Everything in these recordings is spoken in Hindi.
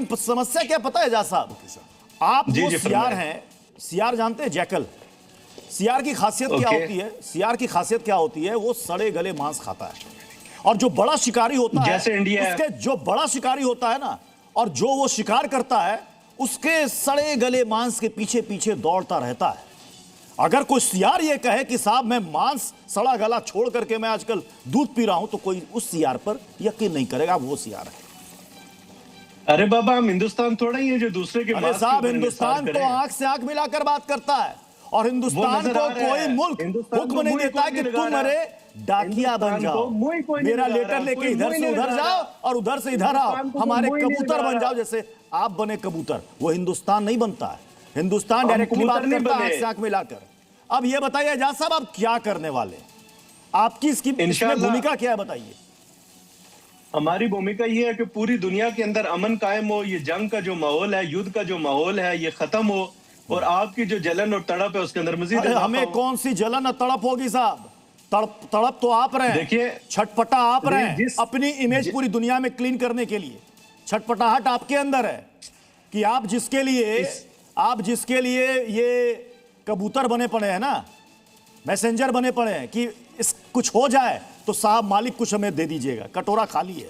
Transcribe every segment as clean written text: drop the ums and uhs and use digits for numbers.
लेकिन समस्या क्या पता है एजाज साहब, आप जी, वो जी, सियार हैं, सियार जानते हैं जैकल, सियार की खासियत क्या होती है? सियार की खासियत क्या होती है? वो सड़े गले मांस खाता है, और जो बड़ा शिकारी होता है, जैसे इंडिया उसके जो बड़ा शिकारी होता है ना, और जो वो शिकार करता है, उसके सड़े गले मांस के पीछे पीछे दौड़ता रहता है। अगर कोई सियार ये कहे कि साहब मैं मांस सड़ा गला छोड़ करके मैं आजकल दूध पी रहा हूं, तो कोई उस सियार पर यकीन नहीं करेगा, वो सियार है। अरे बाबा, हम हिंदुस्तान थोड़ा ही है जो दूसरे के अरे साहब, हिंदुस्तान तो आंख से आंख मिलाकर बात करता है, और हिंदुस्तान को कोई मुल्क हुक्म नहीं देता है कि तुम मेरे डाकिया बन जाओ, मेरा लेटर लेके इधर से उधर जाओ और उधर से इधर आओ, हमारे कबूतर बन जाओ जैसे आप बने कबूतर। वो हिंदुस्तान नहीं बनता है। हिंदुस्तान डायरेक्टली बात करता है आंख से आंख मिलाकर। अब ये बताइए एजाज साहब, आप क्या करने वाले, आपकी इसकी भूमिका क्या है, बताइए। हमारी भूमिका ये है कि पूरी दुनिया के अंदर अमन कायम हो, ये जंग का जो माहौल है, युद्ध का जो माहौल है, ये खत्म हो, और आपकी जो जलन और तड़प है उसके अंदर मजीद हमें कौन सी जलन और तड़प होगी साहब? तड़प तो आप रहे हैं, देखिए, छटपटा आप रहे हैं अपनी इमेज पूरी दुनिया में क्लीन करने के लिए। छटपटाहट आपके अंदर है कि आप जिसके लिए ये कबूतर बने पड़े हैं ना, मैसेंजर बने पड़े हैं कि इस कुछ हो जाए तो साहब मालिक कुछ हमें दे दीजिएगा, कटोरा खाली है।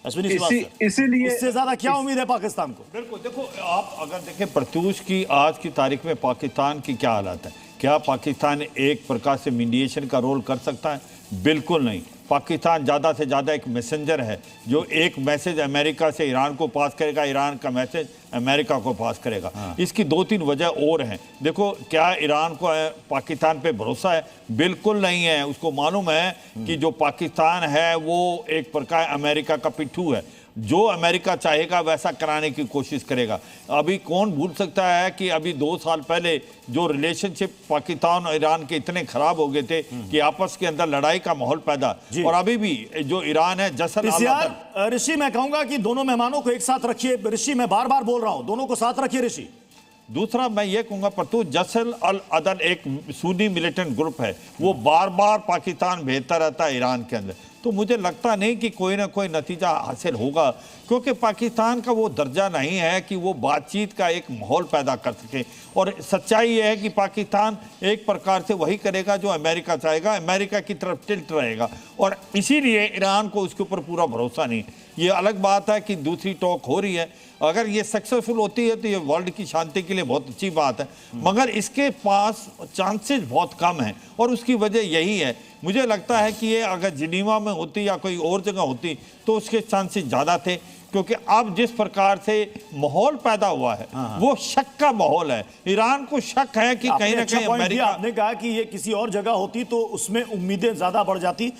इसीलिए इससे ज्यादा क्या उम्मीद है पाकिस्तान को? बिल्कुल, देखो आप अगर देखें प्रत्यूष की आज की तारीख में पाकिस्तान की क्या हालत है, क्या पाकिस्तान एक प्रकार से मीडिएशन का रोल कर सकता है? बिल्कुल नहीं। पाकिस्तान ज़्यादा से ज़्यादा एक मैसेंजर है, जो एक मैसेज अमेरिका से ईरान को पास करेगा, ईरान का मैसेज अमेरिका को पास करेगा। इसकी 2-3 वजह और हैं। देखो, क्या ईरान को पाकिस्तान पे भरोसा है? बिल्कुल नहीं है। उसको मालूम है कि जो पाकिस्तान है वो एक प्रकार अमेरिका का पिट्ठू है, जो अमेरिका चाहेगा वैसा कराने की कोशिश करेगा। अभी कौन भूल सकता है कि अभी 2 साल पहले जो रिलेशनशिप पाकिस्तान और ईरान के इतने खराब हो गए थे कि आपस के अंदर लड़ाई का माहौल पैदा, और अभी भी जो ईरान है जसल ऋषि, मैं कहूंगा कि दोनों मेहमानों को एक साथ रखिए। ऋषि, मैं बार बार बोल रहा हूं, दोनों को साथ रखिए ऋषि। दूसरा मैं ये कहूंगा प्रतु, जसल अल अदल एक सुन्नी मिलिटेंट ग्रुप है, वो बार बार पाकिस्तान भेजता रहता है ईरान के अंदर। तो मुझे लगता नहीं कि कोई ना कोई नतीजा हासिल होगा, क्योंकि पाकिस्तान का वो दर्जा नहीं है कि वो बातचीत का एक माहौल पैदा कर सके। और सच्चाई ये है कि पाकिस्तान एक प्रकार से वही करेगा जो अमेरिका चाहेगा, अमेरिका की तरफ टिल्ट रहेगा, और इसीलिए ईरान को उसके ऊपर पूरा भरोसा नहीं। ये अलग बात है कि दूसरी टॉक हो रही है, अगर ये सक्सेसफुल होती है तो ये वर्ल्ड की शांति के लिए बहुत अच्छी बात है, मगर इसके पास चांसेस बहुत कम हैं, और उसकी वजह यही है। मुझे लगता है कि ये अगर जिनीवा में होती या कोई और जगह होती तो उसके चांसेस ज़्यादा थे, क्योंकि अब जिस प्रकार से माहौल पैदा हुआ है वो शक का माहौल है। ईरान को शक है कि कहीं ना कहीं अमेरिका, आपने कहा कि ये किसी और जगह होती तो उसमें उम्मीदें ज्यादा बढ़ जाती,